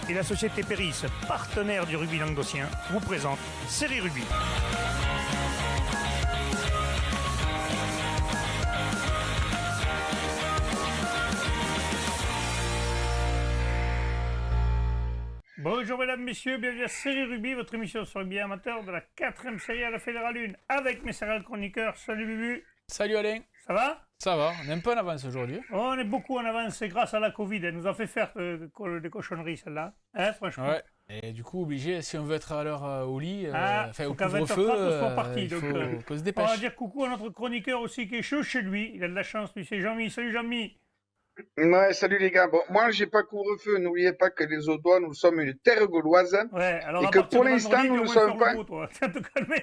et la société Péris, partenaire du rugby languedocien, vous présente Série Rugby. Bonjour mesdames, messieurs, bienvenue à Série Rugby, votre émission sur rugby amateur de la 4e série à la Fédérale 1 avec mes céréales chroniqueurs. Salut Bubu. Salut Alain. Ça va? Ça va, on est un peu en avance aujourd'hui. Oh, on est beaucoup en avance, c'est grâce à la Covid, elle nous a fait faire des cochonneries celle-là, hein, franchement. Ouais. Et du coup, obligé, si on veut être à l'heure au lit, Faut au qu'à couvre-feu, 20h30 on soit parti. il Donc, faut qu'on se on dépêche. va dire coucou à notre chroniqueur aussi qui est chaud chez lui, il a de la chance, lui c'est Jean-Mi. Salut Jean-Mi. Ouais, salut les gars. Bon, moi, j'ai pas couvre-feu. N'oubliez pas que les Audois, nous sommes une terre gauloise. Ouais, alors Et à que partir pour de l'instant, vendredi, nous tu ne vas moins sommes faire pas. le beau, toi. Tiens, te calmer.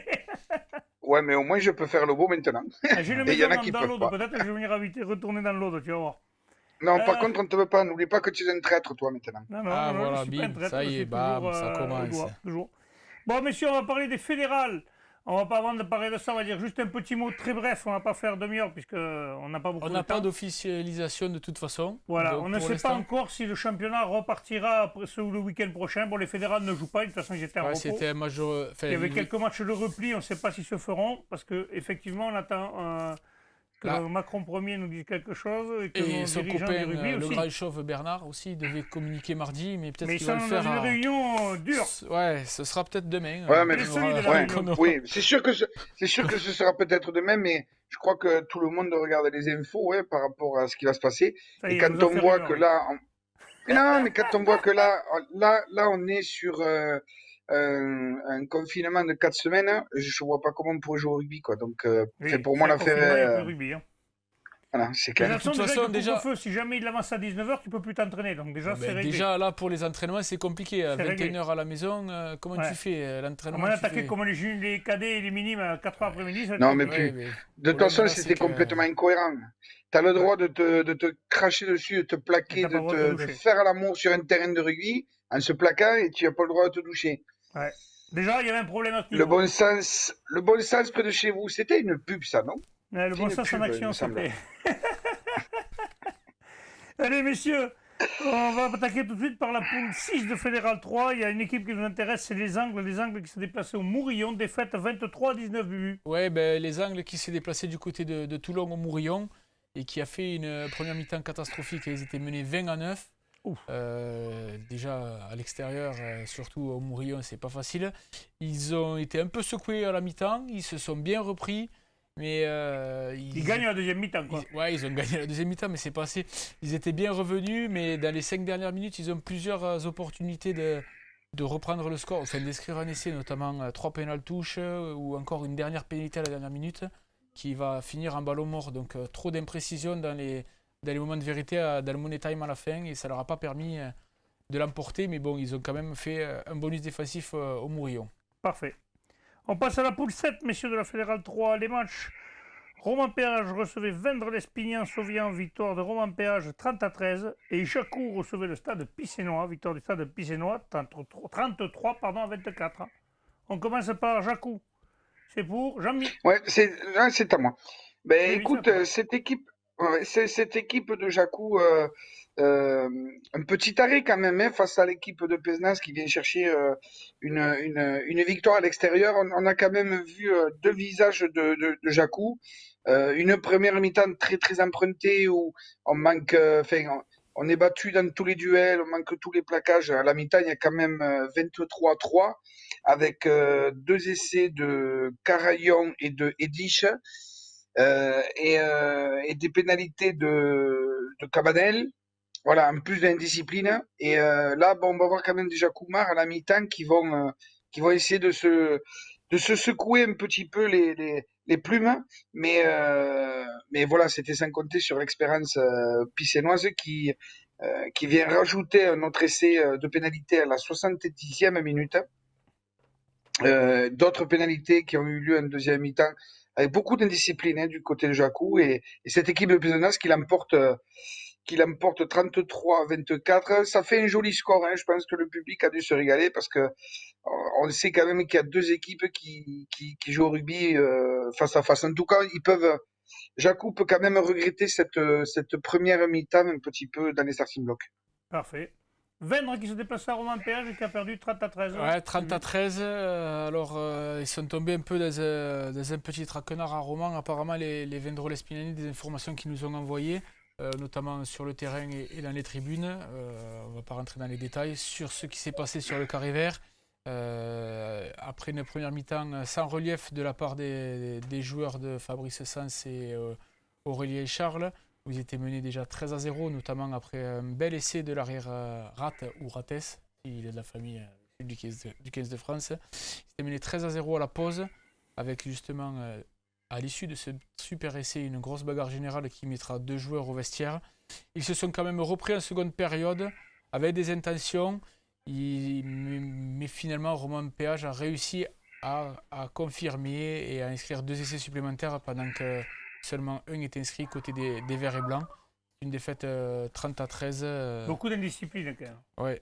Ouais, mais au moins, je peux faire le beau maintenant. J'ai le Et il y en maison a qui dans peuvent l'aude, pas. peut-être que je vais venir retourner dans l'aude, tu vas voir. Non, par Euh, contre, on ne te veut pas. N'oublie pas que tu es un traître, toi, maintenant. Ah non, voilà, je suis pas un bim, traître, ça je y est, suis bam, toujours ça au commence. doigt, toujours. Bon, messieurs, on va parler des fédérales. On va pas, avant de parler de ça, on va dire juste un petit mot très bref. On va pas faire demi-heure puisqu'on n'a pas beaucoup On de n'a temps. pas d'officialisation de toute façon. Voilà, Donc, on ne pour sait pas l'instant, encore si le championnat repartira après le week-end prochain. Bon, les fédérales ne jouent pas, de toute façon, ils étaient en ouais, repos. c'était un major. Il y avait quelques matchs de repli, on ne sait pas s'ils se feront, parce qu'effectivement, on attend que Là. Macron Ier nous dise quelque chose et que Et nos son dirigeants copain, du rugby le aussi. grand chauve Bernard aussi, devait communiquer mardi, mais peut-être Mais ils qu'il va sont le dans faire. une réunion dure. Ouais, ce sera peut-être demain. Ouais, mais Il est qu'on solide, aura- la ouais, réunion. qu'on aura- oui, c'est sûr que ce sera peut-être demain, mais je crois que tout le monde regarde les infos, ouais, par rapport à ce qui va se passer. Ça Et y est, il quand nous a on fait voit rumeur, que lui. là, mais non, mais quand on voit que là, on est sur un confinement de 4 semaines, hein, je vois pas comment on pourrait jouer au rugby, quoi. Donc, Oui, pour c'est moi, un l'affaire, confinement, il n'y a plus de rugby. Hein. voilà, c'est De clair. toute façon, déjà, avec le déjà- couvre-feu, si jamais il avance à 19h, tu peux plus t'entraîner. Donc déjà, c'est Ben, réglé. déjà là pour les entraînements c'est compliqué. À C'est réglé. 21h à la maison, comment Ouais. tu fais À l'entraînement moins tu d'attaquer fais... comme les cadets et les minimes à 4h après-midi, ça va être Non, mais compliqué. Ouais, plus. mais De le toute problème, façon, là, c'était c'est que... complètement incohérent. Tu as le droit de te cracher dessus, de te Mais plaquer, t'as pas le droit de te de doucher. faire l'amour sur un terrain de rugby en se plaquant et tu n'as pas le droit de te doucher. Ouais. Déjà, il y avait un problème à ce Le niveau. bon sens près de chez vous, c'était une pub, ça, non? Ouais, le C'est bon une sens en pub, il action, me semble. c'était. Allez, messieurs, on va attaquer tout de suite par la poule 6 de Fédéral 3. Il y a une équipe qui nous intéresse, c'est les Angles. Les Angles qui se déplacés au Mourillon, défaite 23-19 Bubu. Ouais, ben, les Angles qui s'est déplacé du côté de Toulon au Mourillon et qui a fait une première mi-temps catastrophique. Ils étaient menés 20-9. Ouf. Déjà à l'extérieur, surtout au Mourillon, c'est pas facile. Ils ont été un peu secoués à la mi-temps, ils se sont bien repris, mais Ils gagnent la deuxième mi-temps, quoi. ils ont gagné la deuxième mi-temps, mais c'est pas assez. Ils étaient bien revenus, mais dans les 5 dernières minutes, ils ont plusieurs opportunités de reprendre le score, enfin d'inscrire un essai, notamment 3 pénales touches ou encore une dernière pénalité à la dernière minute qui va finir en ballon mort. Donc trop d'imprécision dans les moments de vérité, dans le money time à la fin, et ça leur a pas permis de l'emporter, mais bon, ils ont quand même fait un bonus défensif au Mourillon. Parfait. On passe à la poule 7, messieurs de la Fédérale 3. Les matchs. Roman-Péage recevait Vendre-l'Espignan-Sauvian, victoire de Roman-Péage 30-13. Et Jacou recevait le stade Pissénois, victoire du stade Pissénois 33 à 24. On commence par Jacou. C'est pour Jean-Mi. Ouais, c'est à moi. Ben, Oui, écoute, c'est à toi. cette équipe de Jacou, un petit arrêt quand même, hein, face à l'équipe de Pézenas qui vient chercher une victoire à l'extérieur. On a quand même vu deux visages de Jacou. Une première mi-temps très très empruntée où on manque, on est battu dans tous les duels, on manque tous les plaquages. À la mi-temps, il y a quand même 23-3 avec deux essais de Carayon et de Edish. Et des pénalités de Cabanel, voilà, en plus d'indiscipline. Et là, bon, on va voir quand même déjà Koumar à la mi-temps qui vont essayer de se secouer un petit peu les plumes. Mais voilà, c'était sans compter sur l'expérience pissénoise qui vient rajouter un autre essai de pénalité à la 70e minute. D'autres pénalités qui ont eu lieu en deuxième mi-temps avec beaucoup d'indiscipline du côté de Jacou et cette équipe de Pézenas qui l'emporte 33-24. Ça fait un joli score. Je pense que le public a dû se régaler parce que on sait quand même qu'il y a deux équipes qui jouent au rugby face à face. En tout cas, Jacou peut quand même regretter cette première mi-temps un petit peu dans les starting blocks. Parfait. Vendre qui se déplace à Romain-Péage et qui a perdu 30-13. Ouais, 30-13. Alors, ils sont tombés un peu dans un petit traquenard à Romans. Apparemment, les Vendres Lespinani, des informations qu'ils nous ont envoyées, notamment sur le terrain et dans les tribunes. On ne va pas rentrer dans les détails. Sur ce qui s'est passé sur le carré vert. Après une première mi-temps sans relief de la part des joueurs de Fabrice Sens et Aurélien et Charles, où ils étaient menés déjà 13-0, notamment après un bel essai de l'arrière Rat ou Rates, il est de la famille du 15 de France. Ils étaient menés 13-0 à la pause, avec justement à l'issue de ce super essai une grosse bagarre générale qui mettra 2 joueurs au vestiaire. Ils se sont quand même repris en seconde période avec des intentions. Mais finalement, Romain-Péage a réussi à confirmer et à inscrire 2 essais supplémentaires pendant que seulement un était inscrit côté des Verts et Blancs. Une défaite 30-13. Beaucoup d'indiscipline quand même. Ouais.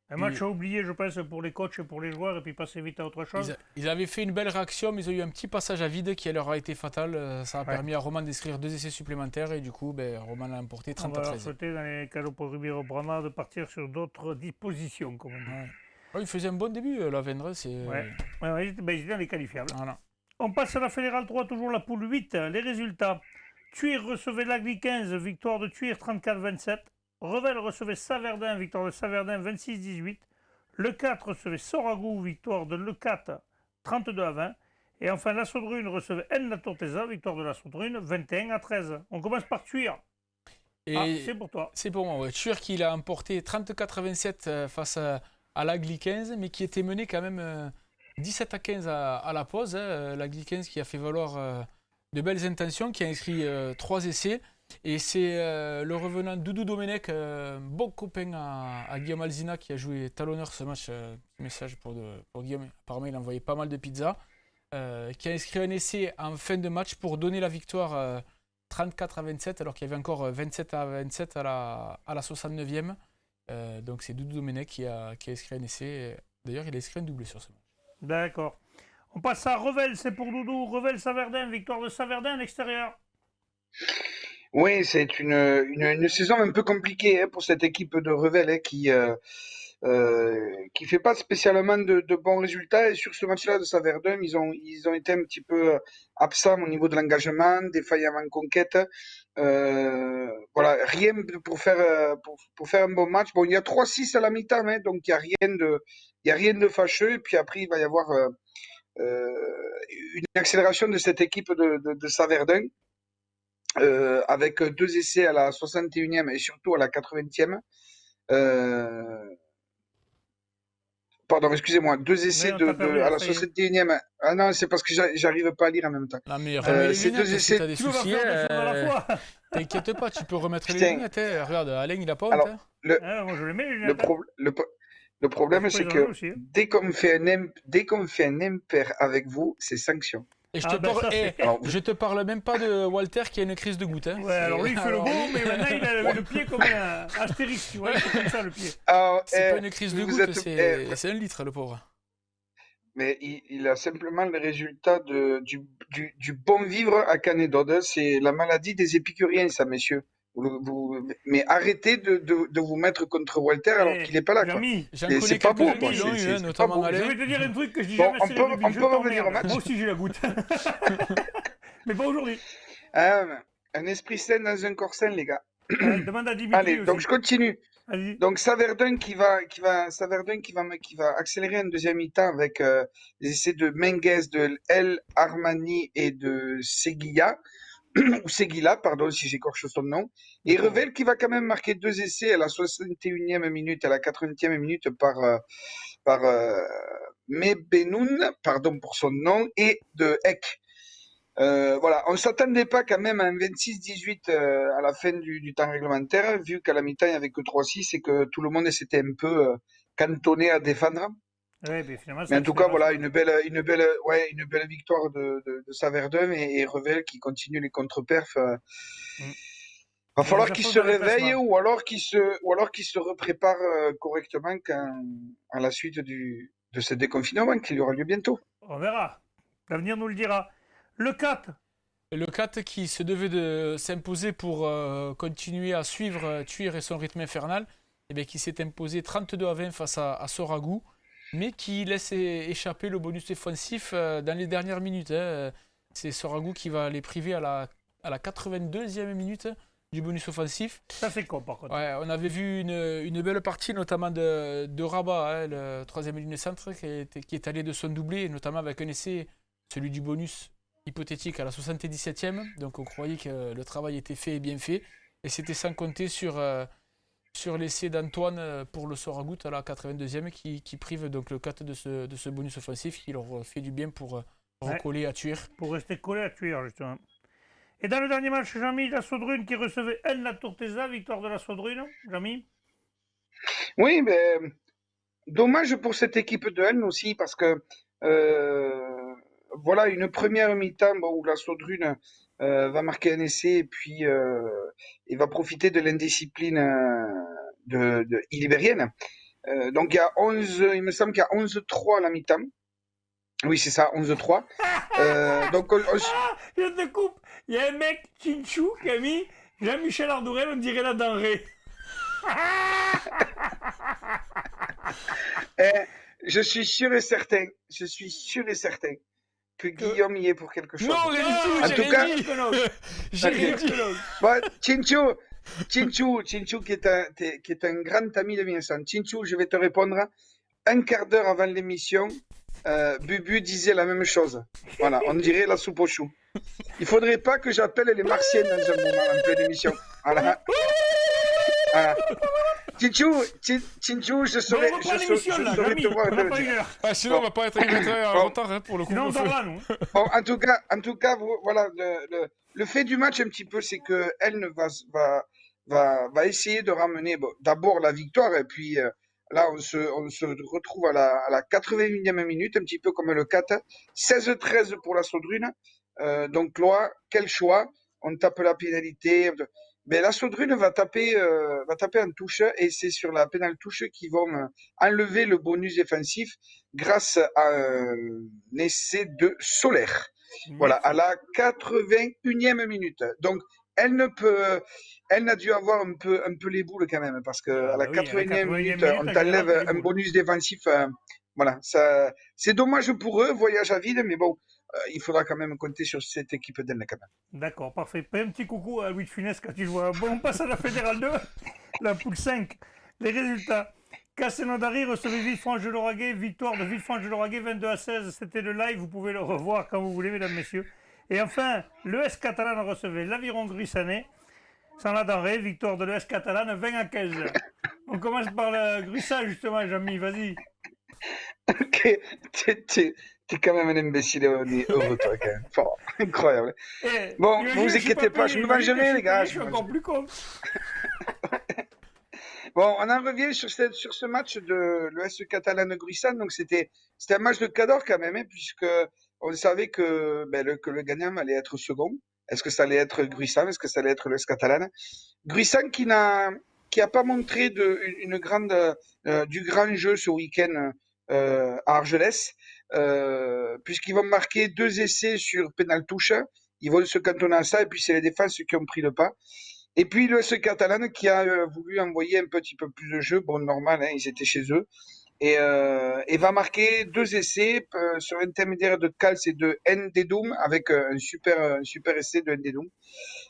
Un match à oublier, je pense, pour les coachs et pour les joueurs, et puis passer vite à autre chose. Ils avaient fait une belle réaction, mais ils ont eu un petit passage à vide qui leur a été fatal. Ça a permis à Roman d'inscrire 2 essais supplémentaires, et du coup, Roman l'a emporté 30-13. On va leur souhaiter dans les cadeaux pour Ribeiro Brana de partir sur d'autres dispositions, comme on dit. Ouais. Oh, il faisait un bon début, la Vendre. Ils étaient dans les qualifiables. Voilà. On passe à la Fédérale 3, toujours la poule 8. Les résultats. Thuir recevait l'Agly 15, victoire de Thuir 34-27. Revel recevait Saverdin, victoire de Saverdin 26-18. Le 4 recevait Soragou, victoire de Le 4 32-20. Et enfin, la Saudrune recevait La Tortesa, victoire de la Saudrune 21-13. On commence par Thuir. C'est pour toi. C'est pour moi, ouais. Thuir qui l'a emporté 34-27 face à l'Agly 15, mais qui était mené quand même 17-15 à la pause. L'Agly 15 qui a fait valoir de belles intentions, qui a inscrit 3 essais. Et c'est le revenant Doudou Domenech, bon copain à Guillaume Alzina, qui a joué talonneur ce match. Message pour Guillaume, apparemment il a envoyé pas mal de pizzas, qui a inscrit un essai en fin de match pour donner la victoire 34-27, alors qu'il y avait encore 27-27 à la 69e. Donc c'est Doudou Domenech qui a inscrit un essai. D'ailleurs, il a inscrit un doublé sur ce match. D'accord. On passe à Revel, c'est pour Doudou. Revel-Saverdin, victoire de Saverdin à l'extérieur. Oui, c'est une saison un peu compliquée pour cette équipe de Revel qui fait pas spécialement de bons résultats. Et sur ce match-là de Saverdun, ils ont été un petit peu absents au niveau de l'engagement, défaillants en conquête. Voilà, rien pour faire un bon match. Bon, il y a 3-6 à la mi-temps, donc il y a rien de fâcheux. Et puis après, il va y avoir une accélération de cette équipe de Saverdun. Avec 2 essais à la 61e et surtout à la 80e. Pardon, excusez-moi, 2 essais à la 61e. Ah non, c'est parce que j'arrive pas à lire en même temps. Non, mais remets les lunettes, 2 essais. Si t'as des soucis, t'inquiète pas, tu peux remettre les lunettes. Regarde, Alain, il a pas honte. Alors, moi, je les mets, les lunettes. Le problème, c'est que dès qu'on fait un impair avec vous, c'est sanction. Et je te parle même pas de Walter qui a une crise de goutte. Ouais, alors lui, il fait le beau, mais maintenant, il a le pied comme un Astérix, tu vois, c'est comme ça, le pied. C'est pas une crise de goutte, c'est 1 litre, le pauvre. Mais il a simplement le résultat du bon vivre à Canédode. C'est la maladie des épicuriens, ça, messieurs. Mais arrêtez de vous mettre contre Walter alors qu'il n'est pas là. C'est pas beau, notamment Je vais te dire un truc que je dis jamais. On peut revenir au match. Moi aussi j'ai la goutte. Mais pas aujourd'hui. Un esprit sain dans un corps sain, les gars. Demande à Dimitri. Allez, aussi. donc je continue. Allez. Donc Saverdun qui va accélérer un deuxième mi-temps avec les essais de Menguez, de El Armani et de Seguilla. Ou Seguila, pardon, si j'écorche son nom. Et Revel qui va quand même marquer 2 essais à la 61e minute et à la 80e minute par Mebenoun, pardon pour son nom, et de Eck. Voilà, on ne s'attendait pas quand même à un 26-18 à la fin du temps réglementaire, vu qu'à la mi-temps il n'y avait que 3-6 et que tout le monde s'était un peu cantonné à défendre. Ouais, mais en tout cas, voilà, une belle victoire de Saverdun et Revel qui continue les contre-perfs. Va falloir qu'il se réveille ou alors qu'il se reprépare correctement à la suite de ce déconfinement qui aura lieu bientôt. On verra. L'avenir nous le dira. Le 4. Le 4 qui se devait de s'imposer pour continuer à suivre Thuir et son rythme infernal. qui s'est imposé 32-20 face à Soragou, mais qui laisse échapper le bonus défensif dans les dernières minutes. C'est Soragou qui va les priver à la 82e minute du bonus offensif. Ça, c'est con, par contre. Ouais, on avait vu une belle partie, notamment de Rabat, le troisième ligne centre, qui est allé de son doublé, notamment avec un essai, celui du bonus hypothétique à la 77e. Donc on croyait que le travail était fait et bien fait. Et c'était sans compter sur l'essai d'Antoine pour le Soragout à la 82e, qui prive donc le 4 de ce bonus offensif, qui leur fait du bien pour recoller à Tuir. Pour rester collé à Tuir, justement. Et dans le dernier match, Jamy, la Sodrune qui recevait la Tortesa, victoire de la Sodrune, Jamy. Oui, mais dommage pour cette équipe de N aussi, parce que voilà, une première mi-temps où la Sodrune va marquer un essai et puis il va profiter de l'indiscipline de ilibérienne. Donc il me semble qu'il y a 11-3 à la mi-temps. Oui, c'est ça, 11-3. Donc Je te coupe. Il y a un mec, Chinchou, qui a mis Jean-Michel Ardourel, on dirait la denrée. je suis sûr et certain que Guillaume y est pour quelque chose. Non, rien du tout, En j'ai tout rien cas- dit. J'ai Ok. rien dit. Bon, Chinchou qui est un grand ami de Vincent. Chinchou, je vais te répondre. Un quart d'heure avant l'émission, Bubu disait la même chose. Voilà, on dirait la soupe aux choux. Il faudrait pas que j'appelle les Martiens dans un moment en pleine émission. Voilà. Voilà. Chinchou, je Bon, saurais, on reprend l'émission, là, saurais Jamy. te voir On te n'a le pas dire. une heure. Ah, sinon, on va pas être en Bon. retard pour le coup. Sinon, on dort là, nous. Bon, en tout cas, voilà, le fait du match un petit peu, c'est que elle va essayer de ramener d'abord la victoire et puis là on se retrouve à la 81e minute, un petit peu comme le 4, 16-13 pour la Sodrune. Donc là, quel choix? On tape la pénalité. Mais la Sodrune va taper en touche et c'est sur la pénale touche qu'ils vont enlever le bonus défensif grâce à un essai de Solaire. Voilà, à la 81e minute. Donc, elle n'a dû avoir un peu les boules quand même, parce que Ah, à la bah oui, à la 81e 81e minute, minute, on en t'enlève général, t'as un les boules. bonus défensif. Voilà, ça, c'est dommage pour eux, voyage à vide, mais bon, il faudra quand même compter sur cette équipe d'elle quand même. D'accord, parfait. Fais un petit coucou à Louis de Funès quand tu le vois. Bon, on passe à la Fédérale 2, la poule 5. Les résultats. Castelnaudary recevait Villefranche-de-Lauragais, victoire de Villefranche-de-Lauragais 22-16. C'était le live, vous pouvez le revoir quand vous voulez, mesdames, messieurs. Et enfin, l'ES Catalane recevait l'Aviron Gruissanais, sans la denrée, victoire de l'ES Catalane 20-15. On commence par le Gruissat, justement, Jamy, vas-y. Ok, t'es quand même un imbécile, on est heureux toi quand même. Fort, incroyable. Eh, Bon, imagine, vous je suis inquiétez pas, payé, je me imagine que vengerai, suis les gars, payé, je Je suis me encore plus con. Bon, on en revient sur ce match de l'ES Catalane-Gruissan. Donc, c'était un match de cador quand même, hein, puisque on savait que, que le gagnant allait être second. Est-ce que ça allait être Gruissan? Est-ce que ça allait être l'ES Catalane? Gruissan qui a pas montré du grand jeu ce week-end à Argelès, puisqu'ils vont marquer 2 essais sur pénal touche. Ils vont se cantonner à ça, et puis c'est les défenses qui ont pris le pas. Et puis le SC Catalan qui a voulu envoyer un petit peu plus de jeu, bon normal, hein, ils étaient chez eux, et va marquer 2 essais sur l'intermédiaire de Kals et de Ndedoum avec un super essai de Ndedoum.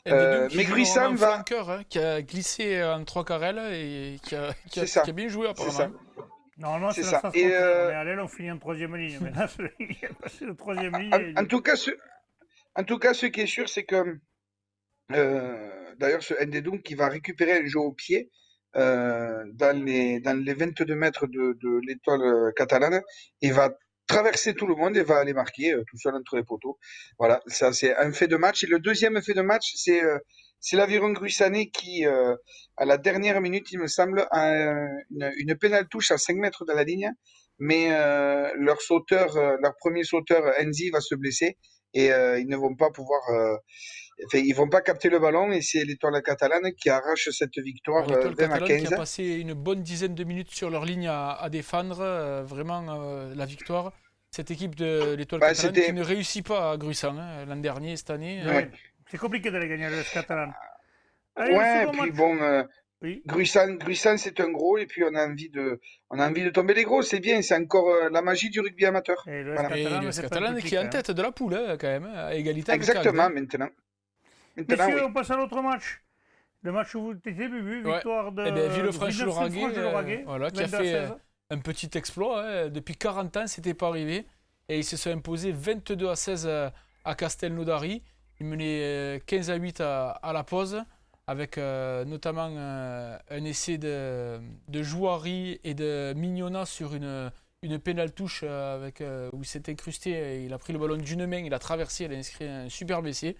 Ndedoum qui Mais joue Gruissan normalement va, flanqueur, hein, qui a glissé en 3 carrels et c'est ça, qui a bien joué c'est apparemment. ça, Normalement, c'est c'est le ça. sens Et contraire. On est à l'aile, on finit en troisième ligne. Mais là, il est passé de troisième ligne. en tout cas, ce qui est sûr, c'est que d'ailleurs, ce Ndedoum qui va récupérer un jeu au pied dans les 22 mètres de l'étoile catalane et va traverser tout le monde et va aller marquer tout seul entre les poteaux. Voilà, ça c'est un fait de match. Et le deuxième fait de match, c'est l'Aviron Gruissanais qui, à la dernière minute, il me semble, a une pénale touche à 5 mètres de la ligne, mais leur premier sauteur, Enzi, va se blesser et ils ne vont pas pouvoir enfin, ils vont pas capter le ballon et c'est l'étoile catalane qui arrache cette victoire L'étoile 20 à catalane qui a 15. passé une bonne dizaine de minutes sur leur ligne à défendre vraiment la victoire. Cette équipe de l'étoile Bah, catalane c'était qui ne réussit pas à Gruissan l'an dernier, cette année. ouais. C'est compliqué d'aller gagner le catalan. Allez, le Ouais, second puis match. bon, Oui. Gruissant, c'est un gros, et puis on a envie de tomber les gros. C'est bien, c'est encore la magie du rugby amateur. Et le Voilà. Et Catalan, l'US c'est pas Catalan petit, qui est en quand même. tête de la poule, quand même, à égalité avec Exactement, Agde. maintenant. Maintenant, Messieurs, oui. on passe à l'autre match. Le match où vous étiez, Bubu, Ouais. victoire de Eh bien, Villefranche-Lauragais, Villefranche-Lauragais, qui a 22 à fait 16. un petit exploit. Depuis 40 ans, c'était pas arrivé. Et ils se sont imposés 22 à 16 à Castelnaudary. Ils menaient 15 à 8 à la pause, avec notamment un essai de Jouari et de Mignona sur une pénale touche où il s'est incrusté. Il a pris le ballon d'une main, il a traversé, il a inscrit un superbe essai.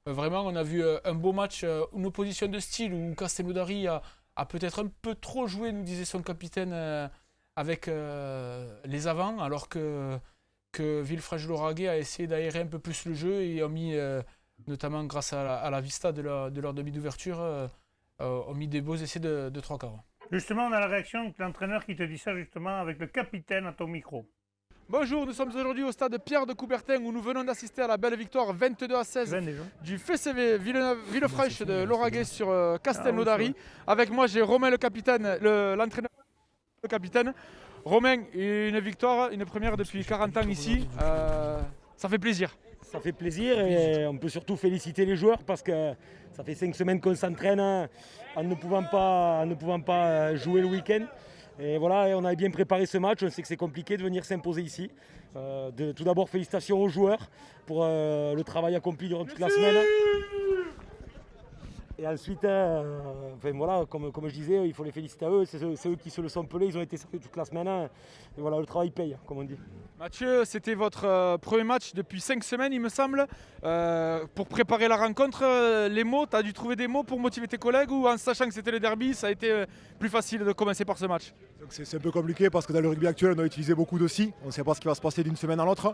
Vraiment, on a vu un beau match, une opposition de style où Castelnaudary a peut-être un peu trop joué, nous disait son capitaine, avec les avants, alors que Villefranche-Lauragais a essayé d'aérer un peu plus le jeu et a mis, notamment grâce à la vista de leur demi d'ouverture, ont mis des beaux essais de trois quarts. Justement, on a la réaction de l'entraîneur qui te dit ça, justement, avec le capitaine à ton micro. Bonjour, nous sommes aujourd'hui au stade Pierre de Coubertin où nous venons d'assister à la belle victoire 22 à 16 du FCV Villefranche de Lauragais sur Castelnaudary. Avec moi, j'ai Romain le capitaine, l'entraîneur le capitaine. Romain, une victoire, une première depuis 40 ans ici. Ça fait plaisir. Ça fait plaisir et on peut surtout féliciter les joueurs parce que ça fait 5 semaines qu'on s'entraîne en ne pouvant pas jouer le week-end. Et voilà, et on avait bien préparé ce match, on sait que c'est compliqué de venir s'imposer ici. Tout d'abord, félicitations aux joueurs pour le travail accompli durant toute la semaine. Et ensuite, voilà, comme je disais, il faut les féliciter à eux. C'est eux qui se le sont pelés, ils ont été sérieux toute la semaine. Et voilà, le travail paye, comme on dit. Mathieu, c'était votre premier match depuis 5 semaines, il me semble. Pour préparer la rencontre, les mots, tu as dû trouver des mots pour motiver tes collègues ou en sachant que c'était le derby, ça a été plus facile de commencer par ce match? C'est un peu compliqué parce que dans le rugby actuel, on a utilisé beaucoup de si. On ne sait pas ce qui va se passer d'une semaine à l'autre.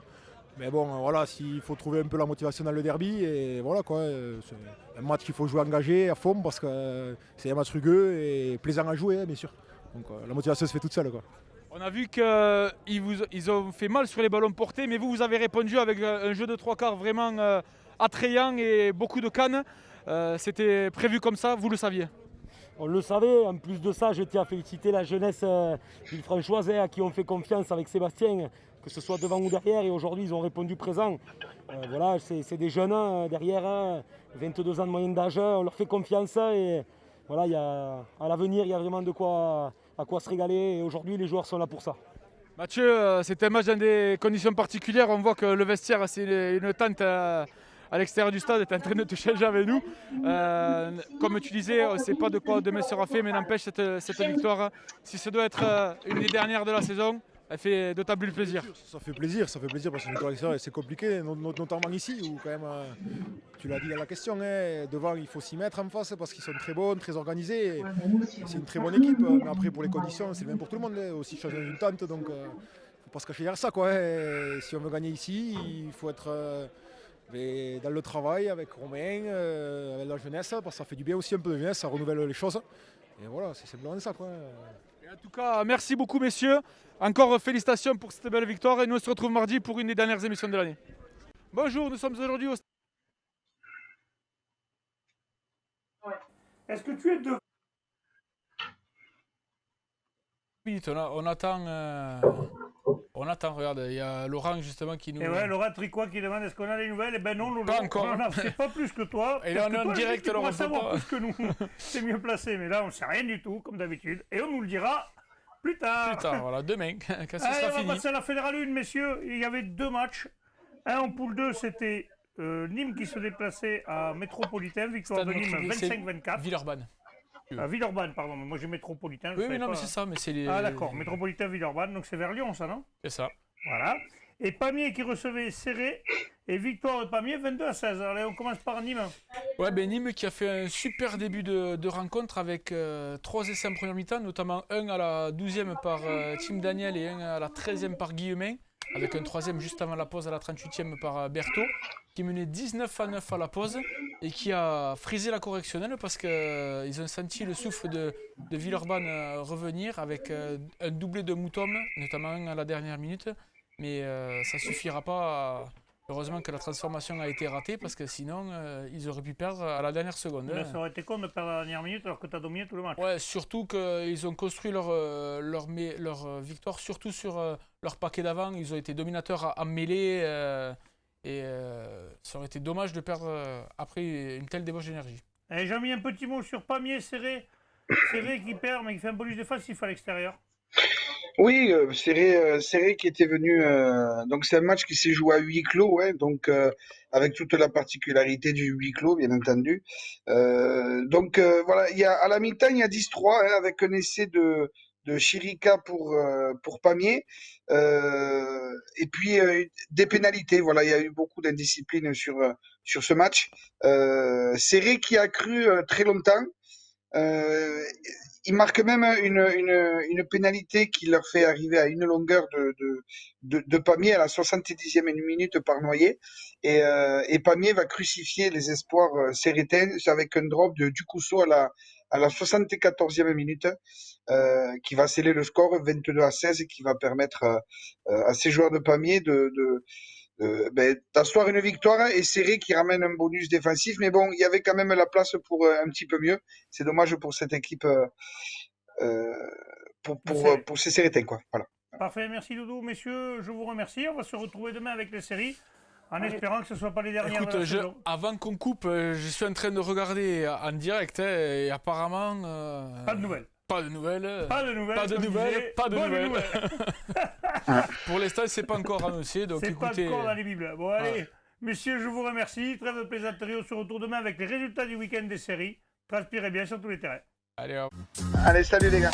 Mais bon, voilà, il faut trouver un peu la motivation dans le derby. Et voilà quoi, c'est un match qu'il faut jouer engagé, à fond, parce que c'est un match rugueux et plaisant à jouer, bien sûr. Donc la motivation se fait toute seule, quoi. On a vu qu'ils ont fait mal sur les ballons portés, mais vous avez répondu avec un jeu de trois quarts vraiment attrayant et beaucoup de cannes. C'était prévu comme ça, vous le saviez? On le savait, en plus de ça, je tiens à féliciter la jeunesse villefranchoise à qui on fait confiance avec Sébastien, que ce soit devant ou derrière, et aujourd'hui ils ont répondu présent. Voilà, c'est des jeunes derrière, 22 ans de moyenne d'âge, on leur fait confiance et voilà, à l'avenir il y a vraiment de quoi se régaler et aujourd'hui les joueurs sont là pour ça. Mathieu, c'était un match dans des conditions particulières, on voit que le vestiaire c'est une tente à l'extérieur du stade, est en train de te changer avec nous. Comme tu disais, on ne sait pas de quoi demain sera fait, mais n'empêche cette victoire, si ça doit être une des dernières de la saison, elle fait d'autant plus plaisir. Ça fait plaisir parce que une victoire extérieure, c'est compliqué, notamment ici, où quand même, tu l'as dit dans la question, devant il faut s'y mettre en face parce qu'ils sont très bons, très organisés. C'est une très bonne équipe, mais après pour les conditions, c'est le même pour tout le monde, aussi changer une tente, donc il ne faut pas se cacher derrière ça, quoi. Et si on veut gagner ici, il faut être dans le travail avec Romain, avec la jeunesse, parce que ça fait du bien aussi un peu de jeunesse, ça renouvelle les choses. Et voilà, c'est simplement ça, quoi. Et en tout cas, merci beaucoup messieurs. Encore félicitations pour cette belle victoire et nous on se retrouve mardi pour une des dernières émissions de l'année. Bonjour, nous sommes aujourd'hui au... Est-ce que tu es de... On attend, regarde, il y a Laurent justement qui nous... Et ouais, Laurent Tricois qui demande est-ce qu'on a des nouvelles? Eh ben non, nous Pas encore. on n'en sait pas plus que toi. Et là, on est en Toi, direct, tu alors pourras on peut savoir pas. plus que nous. C'est mieux placé, mais là, on ne sait rien du tout, comme d'habitude. Et on nous le dira plus tard. Plus tard, voilà, demain, quand ce Allez, sera on va fini. passer à la Fédérale 1, messieurs. Il y avait deux matchs. Un en poule 2, c'était Nîmes qui se déplaçait à Métropolitain. Victoire Stade de Nîmes Notre-Dame, c'est 25-24. Villeurbanne. À Villeurbanne, pardon. Moi, j'ai Métropolitain. je Oui, savais mais non, pas. mais c'est ça, mais c'est les... Ah, d'accord. Métropolitain, Villeurbanne. Donc, c'est vers Lyon, ça, non? C'est ça. Voilà. Et Pamiers qui recevait Serré. Et victoire de Pamiers 22-16. Allez, on commence par Nîmes. Ouais, ben Nîmes qui a fait un super début de rencontre avec 3 essais en première mi-temps, notamment un à la 12e par Tim Daniel et un à la 13e par Guillemin, avec un troisième juste avant la pause à la 38e par Berthaud, qui menait 19-9 à la pause et qui a frisé la correctionnelle parce qu'ils ont senti le souffle de Villeurbanne revenir avec un doublé de Moutom, notamment un à la dernière minute. Mais ça ne suffira pas Heureusement que la transformation a été ratée parce que sinon, ils auraient pu perdre à la dernière seconde. Là, ça aurait été con de perdre à la dernière minute alors que tu as dominé tout le match. Ouais, surtout qu'ils ont construit leur victoire surtout sur leur paquet d'avant. Ils ont été dominateurs en mêlée et ça aurait été dommage de perdre après une telle débauche d'énergie. Et j'ai mis un petit mot sur Pamiers, Serré. Serré qui perd mais qui fait un bonus défensif à l'extérieur. Oui, Serré qui était venu. Donc c'est un match qui s'est joué à huis clos, ouais, donc avec toute la particularité du huis clos, bien entendu. Voilà, à la mi-temps, il y a 10-3 hein, avec un essai de Chirica pour Pamiers. Et puis des pénalités. Voilà, il y a eu beaucoup d'indiscipline sur ce match. Serré qui a cru très longtemps. Il marque même une pénalité qui leur fait arriver à une longueur de Pamiers à la 70e minute par Noyer. Et Pamiers va crucifier les espoirs sérétains avec un drop de Ducousso à la 74e minute, qui va sceller le score 22-16 et qui va permettre à ces joueurs de Pamiers d'asseoir une victoire et Serré qui ramène un bonus défensif. Mais bon, il y avait quand même la place pour un petit peu mieux. C'est dommage pour cette équipe, pour ces Sérétains, quoi. Voilà. Parfait, merci Doudou. Messieurs, je vous remercie. On va se retrouver demain avec les séries en espérant que ce ne soit pas les dernières. Écoute, avant qu'on coupe, je suis en train de regarder en direct et apparemment... Pas de nouvelles. Pas de nouvelles. Pas de nouvelles. Pas de nouvelles. Pas de nouvelles. Pour l'instant, c'est pas encore annoncé. Donc c'est écoutez. pas encore dans les bibles. Bon, allez, messieurs, je vous remercie. Trêve de plaisanterie. On se retrouve demain avec les résultats du week-end des séries. Transpirez bien sur tous les terrains. Allez, hop. Allez, salut les gars.